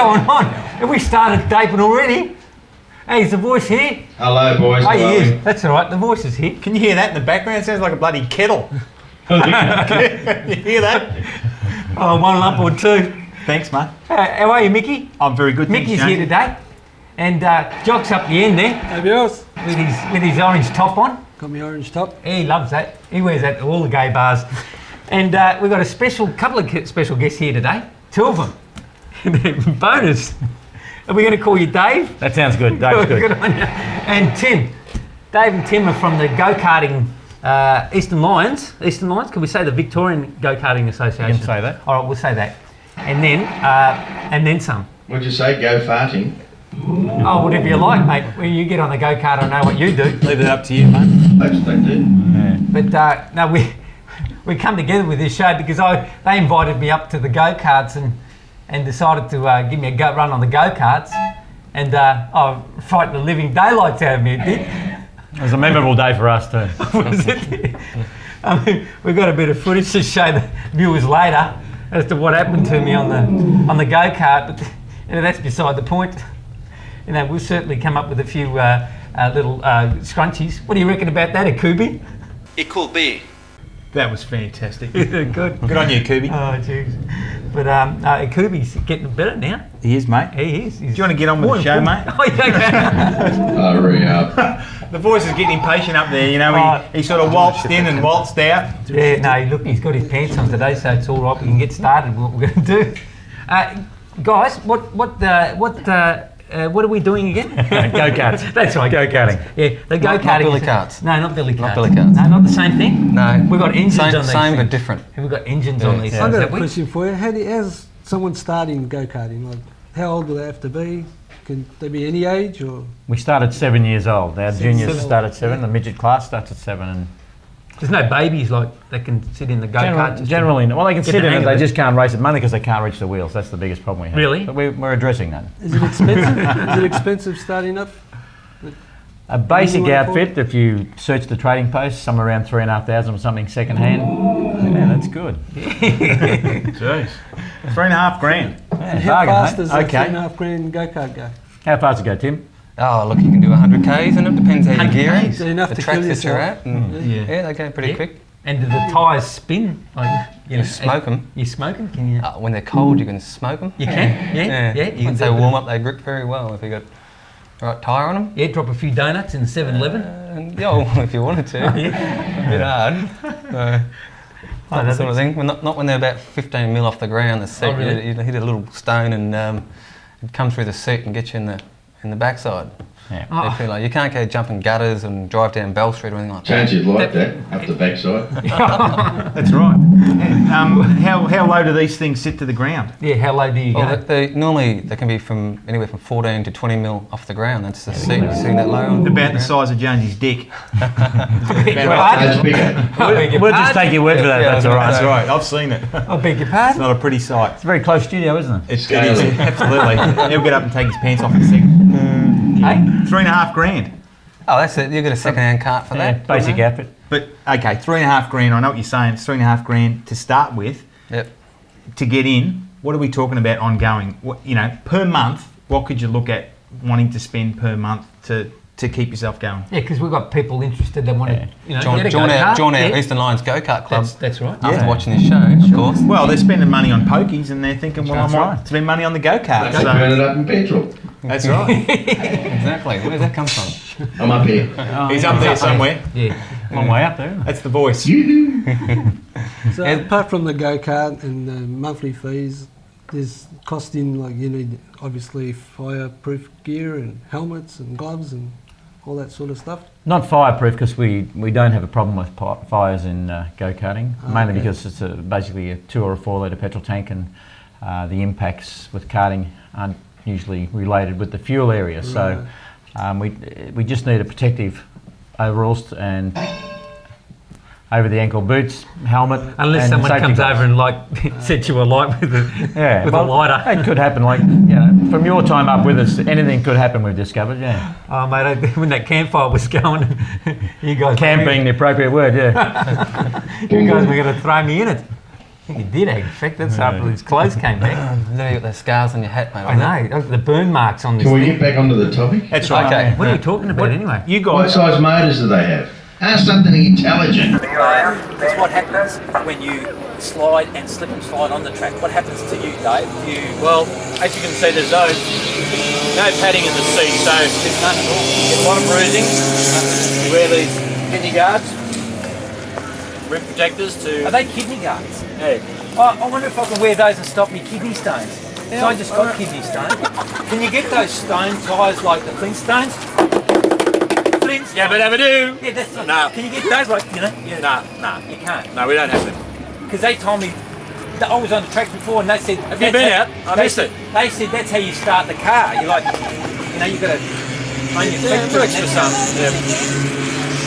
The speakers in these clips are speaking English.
going on? Have we started taping already? Hey, is the voice here? Hello, boys. Oh, he Hello. is. That's all right. The voice is here. Can you hear that in the background? It sounds like a bloody kettle. You hear that? Oh, one lump or two. Thanks, mate. How are you, Mickey? I'm very good. Mickey's thanks, here today, and Jock's up the end there Hey, yours. with his orange top on. Got my orange top. He loves that. He wears that to all the gay bars. And we've got a couple of special guests here today. Two of them. Bonus. Are we going to call you Dave? That sounds good. Dave's good. Good on you. And Tim. Dave and Tim are from the Go Karting Eastern Lions. Eastern Lions? Can we say the Victorian Go Karting Association? You can say that. All right, we'll say that. And then some. What'd you say? Go farting? Oh, whatever you like, mate. When you get on the go kart, I know what you do. Leave it up to you, mate. I expect it. Yeah. But no, we come together with this show because they invited me up to the go karts and decided to give me a go run on the go karts, and I frightened the living daylights out of me. It did. It was a memorable day for us too. Was it? I mean, we've got a bit of footage to show the viewers later as to what happened to me on the go kart, but that's beside the point. You know, we'll certainly come up with a few little scrunchies. What do you reckon about that, Akubi? It could be. That was fantastic. Good. Good on you, Kubi. Oh, jeez. But Akubi's getting better now. He is, mate. He is. Do you want to get on with the show, mate? Oh, yeah, Hurry up. The voice is getting impatient up there, you know. He sort of waltzed in and waltzed out. yeah, no, look, he's got his pants on today, so it's all right. We can get started with what we're going to do. Guys, what are we doing again? Go-karts. That's right. Go-karting. Yeah, the go karting. Not billy carts. No, not billy carts. Not billy carts. No, not the same thing. No. We've got engines on these. Same but things. different. We've got engines on these. Yeah. I've things, got a have we? question for you. How's someone starting go-karting? Like, how old do they have to be? Can they be any age or? We started 7 years old. Our juniors seven. start at 7. The midget class starts at 7. And There's no babies like that can sit in the go kart. generally, well, they can Get sit the in hang it. of They it. just can't race it, mainly because they can't reach the wheels. That's the biggest problem we have. Really? But we're addressing that. Is it expensive? Is it expensive starting up? A basic Anyone outfit, if you search the trading post, somewhere around 3,500 or something second hand. Yeah, that's good. Jeez. 3.5 grand. And how Bargain, fast mate. does a Okay. $3.5 grand go-kart go? How fast to go, Tim? Oh, look, you can do 100 Ks and it depends how you 100 gear Ks? it. So enough The to tracks kill that you're yourself. at. And Yeah. yeah, they go pretty Yeah. quick. And do the tyres spin? Like, You smoke them. You smoke them? Can you? When they're cold, you can smoke them. You can? Yeah. You can Once do they a bit warm of- up, they grip very well if you got the right tyre on them. Yeah, drop a few donuts in 7-Eleven. If you wanted to. A bit hard. That that sort of thing. Not when they're about 15 mil off the ground. The seat, Oh, really? you hit a little stone and it comes through the seat and get you in the backside. Yeah. Oh. They feel like you can't go jumping gutters and drive down Bell Street or anything like that. Don't you like that? Up the backside. That's right. How low do these things sit to the ground? Yeah, how low do you Well, go? normally they can be from anywhere from 14 to 20 mil off the ground. That's the seat. You see that low on About the size of Jonesy's dick. That's bigger. We'll just take your word for that. Yeah, That's all right. that's That's right. I've seen it. I beg your It's pardon? not a pretty sight. It's a very close studio, isn't it? It Scale is. it. Absolutely. He'll get up and take his pants off in a second. Hey? 3.5 grand. Oh, that's it. You get a second-hand cart for Yeah, that. basic outfit. But okay, 3.5 grand. I know what you're saying. It's 3.5 grand to start with. Yep. To get in, what are we talking about ongoing? What, per month, what could you look at wanting to spend per month to keep yourself going? Yeah, because we've got people interested that want to, Join get a our go-kart. Eastern Lions Go-Kart Club That's right. after Yeah. watching this show, of course. Well, they're spending money on pokies and they're thinking, well, That's I might right. spend money on the go-kart. They burn it up in petrol. That's right. Exactly. Where does that come from? I'm up here. He's up there somewhere. Yeah. Long way up there. That's the voice. So apart from the go-kart and the monthly fees, there's costing, like you need obviously fireproof gear and helmets and gloves and all that sort of stuff. Not fireproof because we don't have a problem with fires in go-karting, mainly okay. because it's basically a 2 or a 4 litre petrol tank and the impacts with karting aren't usually related with the fuel area. So we just need a protective overalls and over the ankle boots, helmet. Unless and someone safety comes gloves. over and set you alight with a well, lighter. It could happen. From your time up with us, anything could happen. We've discovered. Yeah. Oh mate, when that campfire was going, you guys Camping, the appropriate word. Yeah. you guys were going to throw me in it. think he did, in fact. That's after his clothes came back. Now you got those scars on your hat, mate. I know, the burn marks on this Can we thing. get back onto the topic? That's right. Okay. What are we talking about anyway? You What guys, size motors do they have? Ask something intelligent. That's what happens when you slide and slip and slide on the track. What happens to you, Dave? Well, as you can see, there's no padding in the seat, so There's none at all. you get a lot of bruising. You wear these kidney guards, rib protectors Are to... they kidney guards? Yeah. I wonder if I can wear those and stop me kidney stones. So I just got kidney stones. Can you get those stone ties like the Flintstones? Flintstones? Yeah, but have a do. Yeah, that's No. Can you get those like, Nah. You can't. No, we don't have them. Because they told me that I was on the track before and they said... Have you been out? I missed it. They said that's how you start the car. You like, you've got to train your feet. Yeah, works for some. Yeah.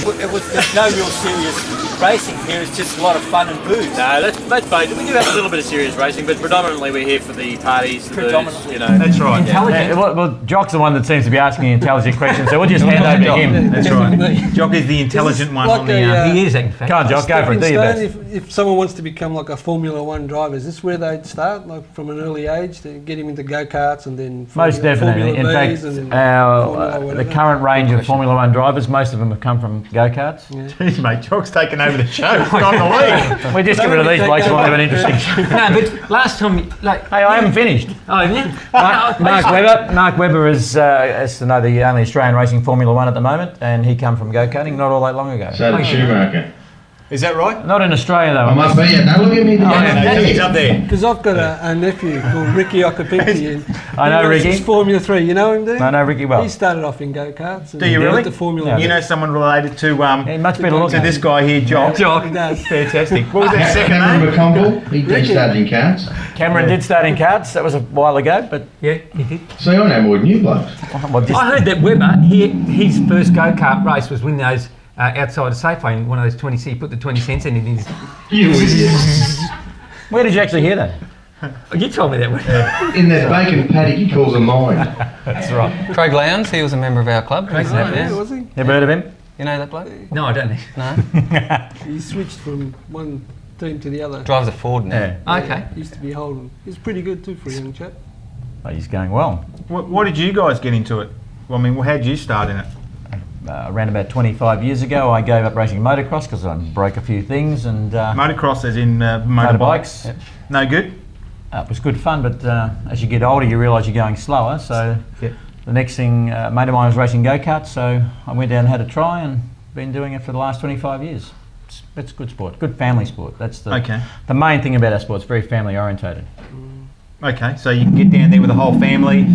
There's no real serious racing here. It's just a lot of fun and booze. No, let's face it. We do have a little bit of serious racing, but predominantly we're here for the parties, the booze, Predominantly. you know. that's right. Intelligent. Well, Jock's the one that seems to be asking intelligent questions, so we'll just hand over to him. That's right. Jock is the intelligent one like on the... a, He is, in fact. Come on, Jock, go for it. Do your best. If someone wants to become like a Formula One driver, is this where they'd start, like from an early age, to get him into go-karts and then Most definitely. In Formula fact, Vs and then our, Formula the whatever? current range of Formula One drivers, most of them have come from go-karts. Jeez, mate, Jock's taken over the show. It's not the league. We just get rid of these blokes, we'll have an interesting show. No, but last time, like... Hey, I haven't finished. Oh, yeah? Mark Webber is, as to know, the only Australian racing Formula One at the moment, and he come from go karting not all that long ago. So did Schumacher. Is that right? Not in Australia though. I must be it. Now look at me. He's up there. Because I've got a nephew called Ricky Ocapinki, and I know he races Ricky. Formula 3. You know him, do you? I know Ricky well. He started off in go-karts. And Do you he really? went to Formula Yeah. You know someone related to He much better look to this guy here, Jock. He does. Fantastic. What was that second Cameron name? McConville. He did start in karts. Cameron did start in karts. That was a while ago, but Yeah, he did. See, I know more than you blokes. well, just, I heard that Webber, his first go-kart race was winning those outside of Safeway in one of those 20 cents. He put the 20 cents in his... You idiot. where did you actually hear that? Oh, you told me that one. In that bacon paddock he calls a mine. That's right. Craig Lowndes, he was a member of our club. Craig Yeah. Lowndes. Yeah, was he? Ever heard of him? You know that bloke? No, I don't know. No? He switched from one team to the other. Drives a Ford now. Yeah. Okay. He used to be Holden. He's pretty good too for a young chap. Oh, he's going well. What did you guys get into it? Well, I mean, how did you start in it? Around about 25 years ago, I gave up racing motocross because I broke a few things and Motocross as in motorbikes? motorbikes. Yep. No good? It was good fun, but as you get older, you realise you're going slower. So Yep. the next thing, a mate of mine was racing go-karts, so I went down and had a try and been doing it for the last 25 years. It's good sport, good family sport. That's Okay. the main thing about our sport. It's very family orientated. Okay, so you can get down there with the whole family,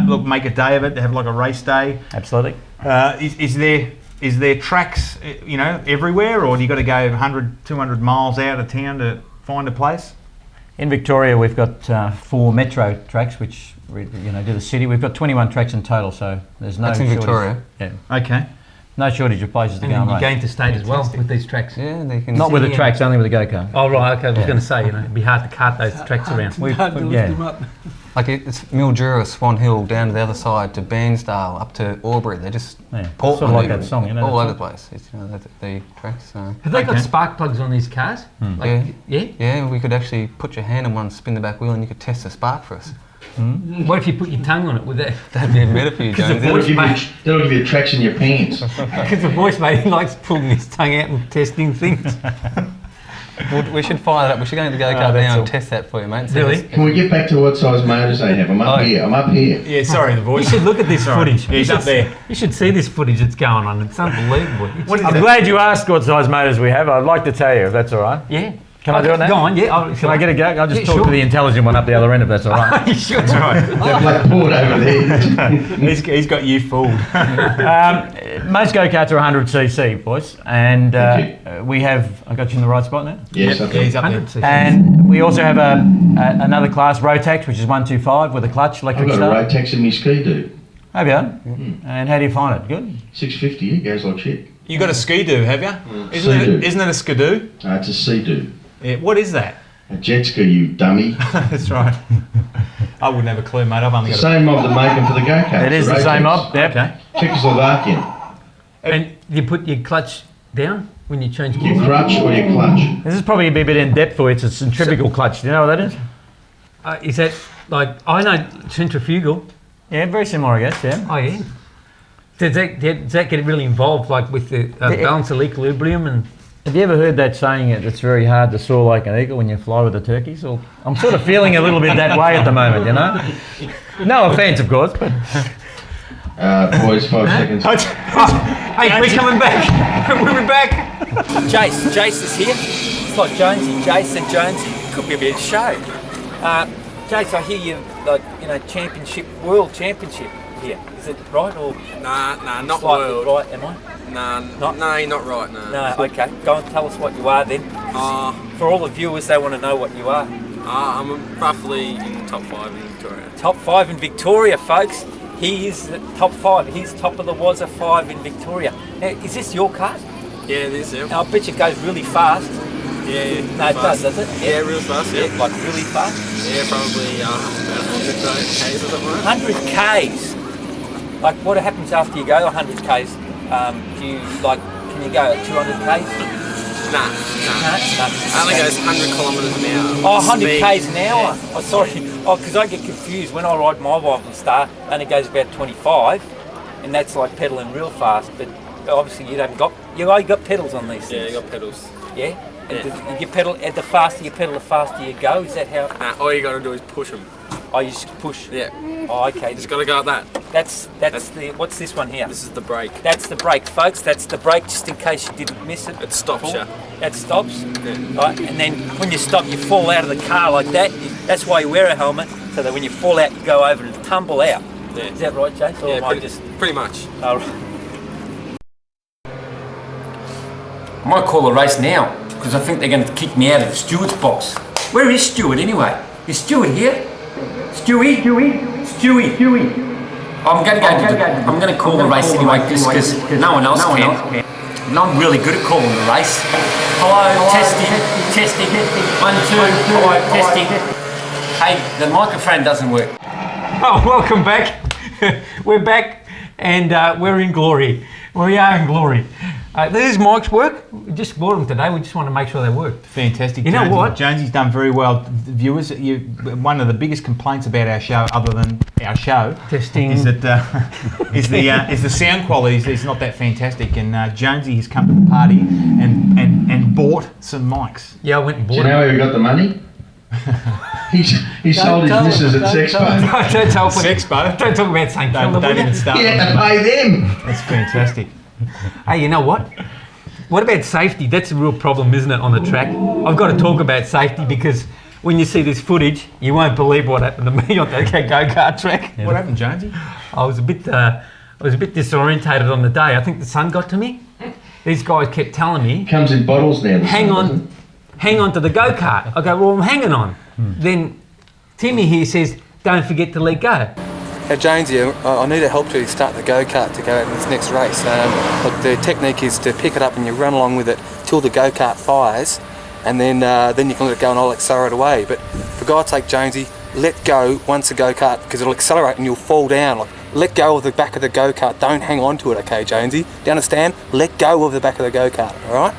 look, make a day of it, have like a race day. Absolutely. Is there tracks, everywhere, or do you got to go 100, 200 miles out of town to find a place? In Victoria, we've got 4 metro tracks, which do the city. We've got 21 tracks in total, so there's no That's in shortage. Victoria? Yeah, Okay. no shortage of places to And go and you race. go interstate as well with these tracks. Yeah, they can. Not with the Yeah. tracks, only with the go-kart. Oh, right, okay. I was going to say, it'd be hard to cart those tracks around. Hard to lift yeah. him up. Like it's Mildura, Swan Hill, down to the other side to Bairnsdale, up to Albury. They're just Yeah, Portland, sort of like even. that song, you know. all that over the song? place. It's, the tracks. So. Have they got Okay. spark plugs on these cars? Yeah. Yeah? Yeah, we could actually put your hand in one, spin the back wheel, and you could test the spark for us. What if you put your tongue on it with that? That'd be better for you, Jonesy. That'll give you tracks in your pants. Because the voice mate he likes pulling his tongue out and testing things. We should fire that up. We should go into the go-kart now and test that for you, mate. So Really? Can we get back to what size motors they have? I'm up here. Yeah, sorry, the You voice. should look at this Sorry. footage. Yeah, he's You up should- there. You should see this footage that's going on. It's unbelievable. I'm glad you asked what size motors we have. I'd like to tell you if that's all right. Yeah. Can I do it now? Go on, yeah. Can I get a go? I'll just Yeah, talk sure. to the intelligent one up the other end if that's all right. You should. That's right. They're like board over there. He's got you fooled. Most go-karts are 100cc, boys, and Thank we have. I got you in the right spot now. Yes, I Yeah, he's think. up there. 100cc. And we also have another class, Rotax, which is 125 with a clutch, I've electric got a start. road tax in my ski do. Have you? And how do you find it? Good. 650, it goes like shit. You got a ski-doo, have you? Ski-doo. Isn't it a skidoo? It's a sea do. Yeah, what is that? A jet ski, you dummy. That's right. I wouldn't have a clue, mate. I've only The got same mob that make them for the go-karts. It is the road same tax. mob. Yep. Okay. Czechoslovakian. And you put your clutch down? when you change Your gears? crutch or your clutch? This is probably a bit in depth for you. It's a centrifugal clutch. Do you know what that is? Is that like, I know centrifugal. Yeah, very similar, I guess. Yeah. Oh yeah. Does that get really involved, like with the balance of equilibrium and? Have you ever heard that saying? It's very hard to soar like an eagle when you fly with the turkeys. Or I'm sort of feeling a little bit that way at the moment. You know. No offence, of course, but. Boys, 5 seconds. Hey, we're coming back. We're back. Jace is here. It's like Jonesy, Jace and Jonesy. Could be a bit of show. Jace, I hear you, championship, world championship here. Is it right or? Nah, not slightly world. right, am I? Nah, no, you're not right, no. No, okay. Go and tell us what you are then. For all the viewers, they want to know what you are. I'm roughly in top 5 in Victoria. Top 5 in Victoria, folks. He is top 5. He's top of the Wazza 5 in Victoria. Now, is this your kart? Yeah, it is, yeah. Now, I bet it goes really fast. Yeah. No, it does it? Yeah, real fast, yeah. Like really fast? Yeah, probably about 100 k's or something like that. 100 k's? Like, what happens after you go 100 k's? Can you go at 200 k's? Nah. No. Only goes 100 kilometres an hour. Oh, 100 Speed. k's an hour? Yeah. Oh, sorry. Oh, because I get confused when I ride my Rival Star, only goes about 25, and that's like pedalling real fast. But obviously you haven't got, you got pedals on these Yeah, things. you got pedals. Yeah? And Yeah. you pedal, and the faster you pedal, the faster you go. Is that how? Nah, all you got to do is push them. Oh, you just push. Yeah. Oh, okay. Just got to go like that. That's the. What's this one here? This is the brake. That's the brake, folks. That's the brake, just in case you didn't miss it. It stops you. That stops. Yeah. Right, and then when you stop, you fall out of the car like that. That's why you wear a helmet, so that when you fall out, you go over and tumble out. Yeah. Is that right, Jace? Or Yeah, am I just? pretty much. Oh, right. I might call a race now because I think they're going to kick me out of the steward's box. Where is Stewart anyway? Is Stewart here? Stewie. I'm going to call the race anyway just because no one else can. And I'm really good at calling the race. Hello, testing. 1, 2, hello, testing. Hey, the microphone doesn't work. Oh, welcome back. We're back and we're in glory. We are in glory. These mics work. We just bought them today. We just want to make sure they work. Fantastic. You know what? Jonesy's done very well. The viewers, one of the biggest complaints about our show, other than our show, Testing. is that is the sound quality is not that fantastic. And Jonesy has come to the party and bought some mics. Yeah, I went and Do bought you them. know where he got the money? he sold his tell missus them, at don't Sexpo. Don't talk Sexpo. Don't talk about St Kilda. Don't even start. He had to pay them. That's fantastic. Hey, you know what? What about safety? That's a real problem, isn't it, on the track? I've got to talk about safety because when you see this footage, you won't believe what happened to me on that go-kart track. What happened, Jonesy? I was a bit disorientated on the day. I think the sun got to me. These guys kept telling me, Comes in bottles now. hang on to the go-kart. I go, well, I'm hanging on. Then Timmy here says, don't forget to let go. Hey Jonesy, I need a help to start the go-kart to go out in this next race. Look, the technique is to pick it up and you run along with it till the go-kart fires, and then you can let it go and I'll accelerate away. But for God's sake, Jonesy, let go once the go-kart, because it'll accelerate and you'll fall down. Like, let go of the back of the go-kart, don't hang on to it, okay, Jonesy? Do you understand? Let go of the back of the go-kart, alright?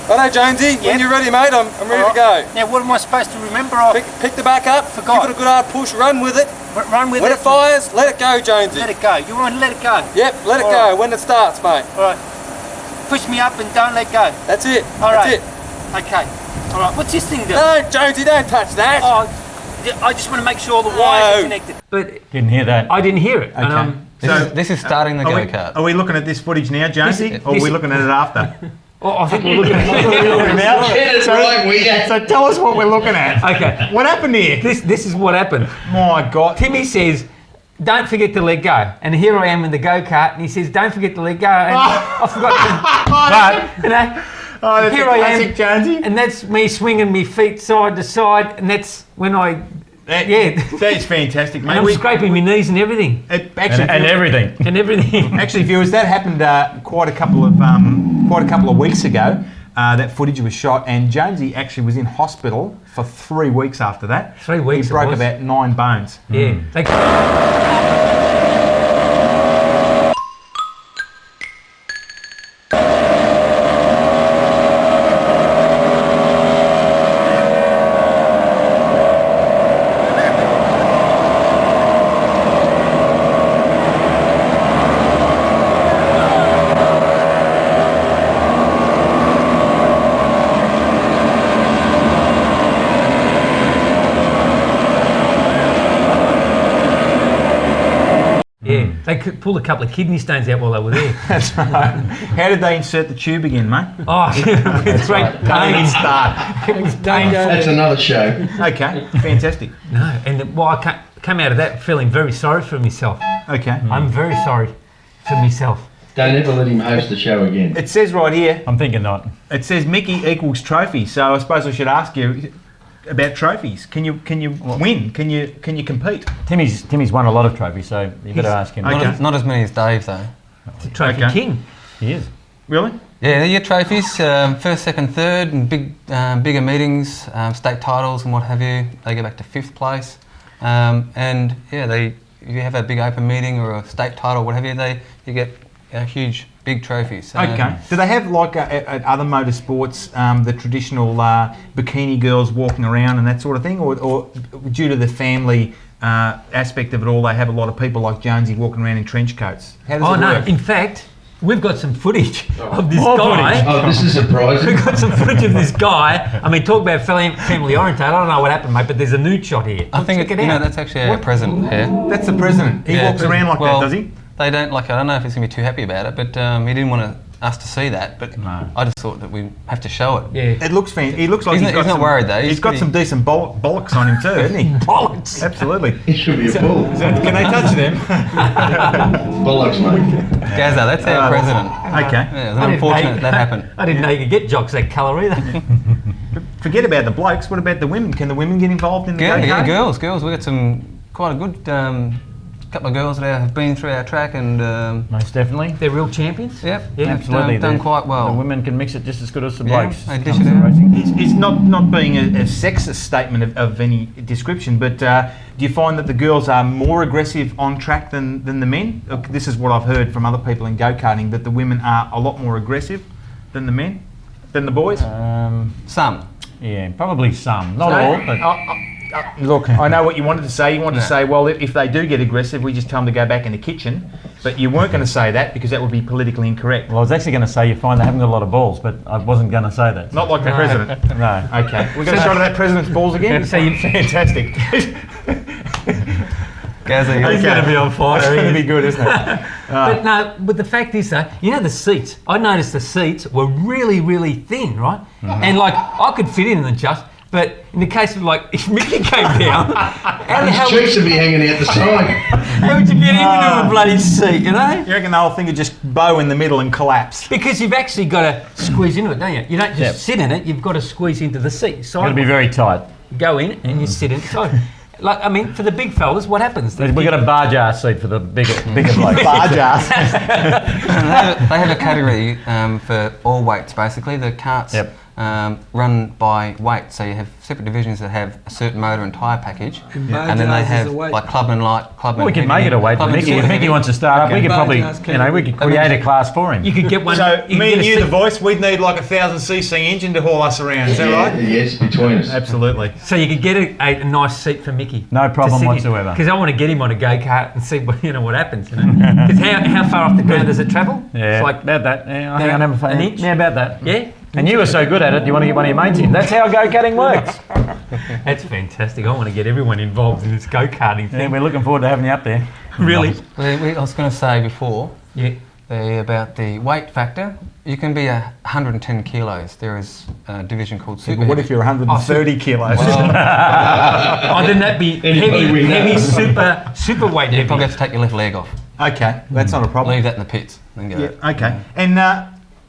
Righto, Jonesy, when you're ready, mate, I'm ready to go. Now, what am I supposed to remember? Pick the back up, Forgot. give it a good hard push, run with it. Run with When it. it fires, let it go, Jonesy. Let it go. You want to let it go? Yep, let it All go right. when it starts, mate. All right. Push me up and don't let go. That's it. All right. That's it. Okay. All right. What's this thing do? No, Jonesy, don't touch that. Oh, I just want to make sure all the wires are No. connected. But Didn't hear that. I didn't hear it. Okay. And, This is starting the go-kart. Are we looking at this footage now, Jonesy, or are we looking at it after? I think we're looking at Get it right, we So tell us what we're looking at. Okay. What happened here? This is what happened. My God. Timmy says, don't forget to let go. And here I am in the go-kart and he says, don't forget to let go. And I forgot to, but, you know, Oh, that's here a I classic, am. Jonesy. And that's me swinging my feet side to side. And that's when I, That's fantastic, and mate. I'm scraping my knees and everything. It actually And everything. And everything. Actually, viewers, that happened quite a couple of weeks ago. That footage was shot, and Jonesy actually was in hospital for 3 weeks after that. 3 weeks He it broke was. about 9 bones. Yeah. They could pull a couple of kidney stones out while they were there. That's right. How did they insert the tube again, mate? Oh, with great pain. It was painful. That's another show. Okay, fantastic. No, and I came out of that feeling very sorry for myself. Okay. I'm very sorry for myself. Don't ever let him host the show again. It says right here, I'm thinking not. it says Mickey equals trophy. So I suppose I should ask you about trophies. Can you win? Can you compete? Timmy's won a lot of trophies, so you better ask him. Okay. Not as many as Dave though. It's a trophy Okay. king. He is. Really? Yeah, they're your trophies, first, second, third, and bigger meetings, state titles and what have you. They go back to 5th place, and yeah, if you have a big open meeting or a state title, what have you, you get huge, big trophies. Okay. Do they have like at other motorsports the traditional bikini girls walking around and that sort of thing, or due to the family aspect of it all, they have a lot of people like Jonesy walking around in trench coats? How does it work? In fact, we've got some footage of this More guy. Oh, this is surprising. We've got some footage of this guy. I mean, talk about family oriented. I don't know what happened, mate, but there's a nude shot here. I think check it out. that's actually our president here. That's the president. He walks around like that, does he? They don't I don't know if he's going to be too happy about it, but he didn't want us to see that. But No. I just thought that we have to show it. Yeah. It looks fancy. He looks like He's not some, worried though. He's got some decent bollocks on him too, hasn't he? Bollocks. Absolutely. He should be a bull. Can they touch them? Bollocks, mate. Gazza, that's our president. Okay. Yeah, it's unfortunate that happened. I didn't know you could get jocks that colour either. Forget about the blokes. What about the women? Can the women get involved in the Yeah, go-kart? girls. We got some quite a good couple of girls that have been through our track and Most definitely. They're real champions. yep, Yeah, Absolutely. done quite well. The women can mix it just as good as the Yeah, blokes. they when it dish comes it to out. racing. It's not being a sexist statement of any description, but do you find that the girls are more aggressive on track than the men? This is what I've heard from other people in go-karting, that the women are a lot more aggressive than the men, than the boys. Some. Yeah, probably some. Not all, but Look, I know what you wanted to say. You wanted to say, well, if they do get aggressive, we just tell them to go back in the kitchen. But you weren't going to say that because that would be politically incorrect. well, I was actually going to say you find they haven't got a lot of balls, but I wasn't going to say that. Not like the president. No. Okay, we're going to shot at that president's balls again. So you Fantastic. Gazza, He's going to be on fire. That's going to be good, isn't it? But no, but the fact is though, you know the seats, I noticed the seats were really, really thin, right? And like, I could fit in them just, but in the case of like, if Mickey came down, how the hell His cheeks would be hanging out the side. how would you get into a bloody seat, you know? You reckon the whole thing would just bow in the middle and collapse? Because you've actually got to squeeze into it, don't you? You don't just Yep. sit in it, you've got to squeeze into the seat. So It'll be very tight. go in and you sit in. So, like, I mean, for the big fellas, what happens? We've got a bar jar seat for the bigger blokes. Large ass. they have a category for all weights basically. The carts Yep. run by weight, so you have separate divisions that have a certain motor and tyre package, And bar and then they jars is have a weight. like clubman light, clubman. Well, we can heavy, make it a weight for clubman Mickey. If super Mickey heavy. wants to start up, we could Bar probably, jars we could create a class for him. You could get one. So you could me get and a you, seat- the voice, we'd need like 1,000cc engine to haul us around. Is that right? Yes, between us. Absolutely. So you could get a nice seat for Mickey. No problem whatsoever. Because I want to get him on a go-kart and see what what happens. Because how far off the ground does it travel? Yeah, It's like, about that. Yeah, I think I never an inch? Yeah, about that. yeah. And you were so good at it, you want to get one of your mates in. That's how go-karting works. That's fantastic. I want to get everyone involved in this go-karting Yeah, thing. we're looking forward to having you up there. Really? I was going to say before Yeah. about the weight factor. You can be 110 kilos. There is a division called super. But what if you're 130 kilos? Oh, then that'd be heavy, super weight. You Heavy. probably have to take your left leg off. Okay, that's not a problem. Leave that in the pits. Then go. Yeah, okay. And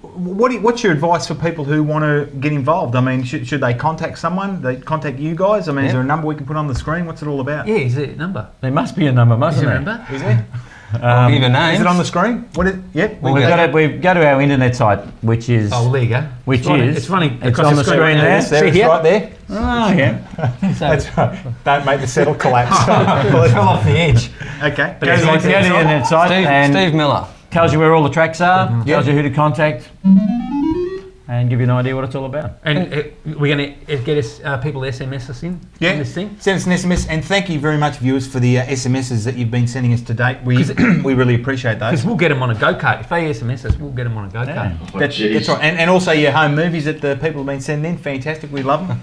what's your advice for people who want to get involved? I mean, should they contact someone? They contact you guys? I mean, is there a number we can put on the screen? What's it all about? Yeah, is it a number? There must be a number, Is mustn't it a there? number? Is there? I'll give you names. Is it on the screen? What is? Yep. Well, we go to our internet site, which is Oh, there you go. Which It's running- is- It's running. it's across on the screen now. there. See There, it's here? right there. oh yeah. That's right. Don't make the settle collapse. Fell off the edge. Okay. Go to the internet site and Steve Miller. tells you where all the tracks are, tells you who to contact, and give you an idea what it's all about. And we're going to get us, people SMS us in this thing. Send us an SMS, and thank you very much, viewers, for the SMSs that you've been sending us to date. We we really appreciate those. Because we'll get them on a go-kart. If they SMS us, we'll get them on a go-kart. Yeah. That's right. And also your home movies that the people have been sending in. Fantastic. We love them.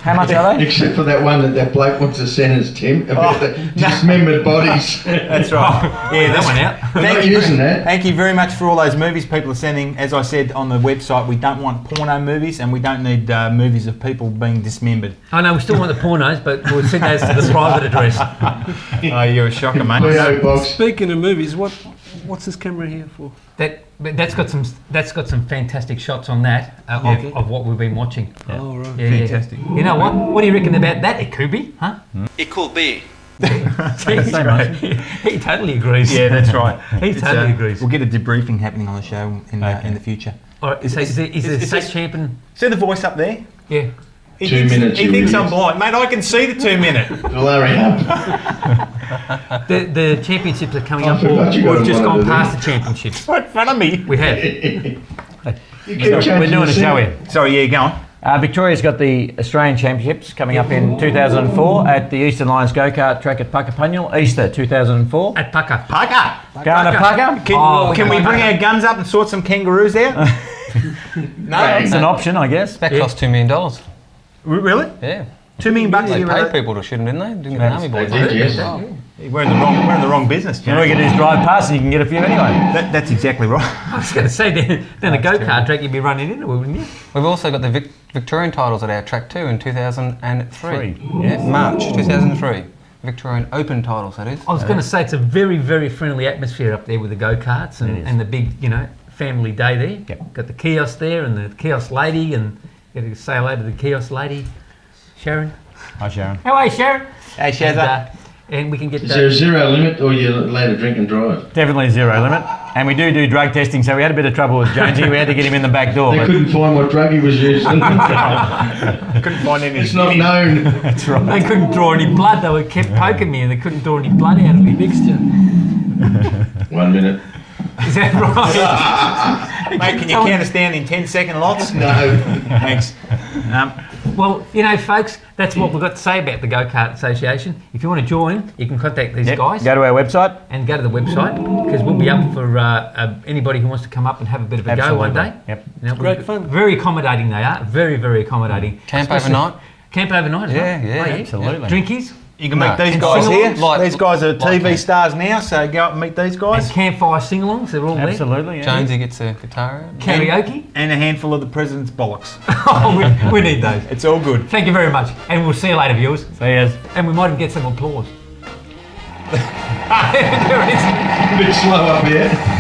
How much are they? Except for that one that bloke wants to send us, Tim, about the dismembered bodies. That's right. Yeah, that one out. Not using that. Thank you very much for all those movies people are sending. As I said on the website, we don't want porno movies, and we don't need movies of people being dismembered. I know, we still want the pornos, but we'll send those to the private address. Oh, you're a shocker, mate. PO box. Speaking of movies, what's this camera here for? That's got some fantastic shots on that of what we've been watching. Yeah. Oh, right. Yeah, Fantastic. Yeah. You know what? What do you reckon about that? It could be, huh? It could be. He's right. He totally agrees. Yeah, that's right. He totally agrees. We'll get a debriefing happening on the show in the future. All right, so is the state champion? See the voice up there? Yeah. He 2 thinks, minutes. He you thinks I'm idiots. blind. Mate, I can see the 2 minute. Well, hurry up. The championships are coming I up, forgot you got we've just one gone of them. past the championships. Right in front of me. We have. You keep We're changing doing a the show scene. here. Sorry, yeah, go on. Victoria's got the Australian Championships coming up in 2004 at the Eastern Lions Go Kart track at Puckapunyal, Easter 2004. At Pucka. Parker, Going to Pucka? can we bring our guns up and sort some kangaroos out? No? It's an option, I guess. That cost $2 million. Really? Yeah. $2 million bucks? They paid people to shoot them, didn't they? Didn't get an army boys. They did, yes. We're in the wrong business, You know, we Joe. can just drive past and you can get a few anyway. That's exactly right. I was going to say, down the go-kart track you'd be running into, wouldn't you? We've also got the Victorian titles at our track too in 2003. Yes. March 2003. Victorian Open titles, that is. I was going to say, it's a very, very friendly atmosphere up there with the go-karts It is. and the big, family day there. Yep. Got the kiosk there and the kiosk lady, and got to say hello to the kiosk lady, Sharon. Hi, Sharon. How are you, Sharon? Hey, Shazza. And we can get Is there a that. zero limit or you're allowed to drink and drive? Definitely zero limit. And we do drug testing, so we had a bit of trouble with Jonesy. We had to get him in the back door. They But couldn't find what drug he was using. Couldn't find any. It's not known. that's right. They couldn't draw any blood. They were kept poking me, and they couldn't draw any blood out of me. Mixture. 1 minute. Is that right? Mate, can you count us down in 10-second lots? No. Thanks. Well, folks, that's what we've got to say about the Go Kart Association. If you want to join, you can contact these Yep. guys Go to our website. and go to the website, because we'll be up for anybody who wants to come up and have a bit of a go one day. Yep. Great fun. Very accommodating they are. Very, very accommodating. Camp Especially- overnight. Camp overnight as well. Yeah, Oh, absolutely. Drinkies You can meet No. these And guys here. sing-alongs? These guys are Like TV camp. stars now, so go up and meet these and guys. campfire sing-alongs. They're all there. Absolutely. Yeah. Jonesy gets a guitar out. Karaoke. And a handful of the president's bollocks. Oh, we need those. It's all good. Thank you very much. And we'll see you later, viewers. So yes. And we might even get some applause. There it is. A bit slow up here.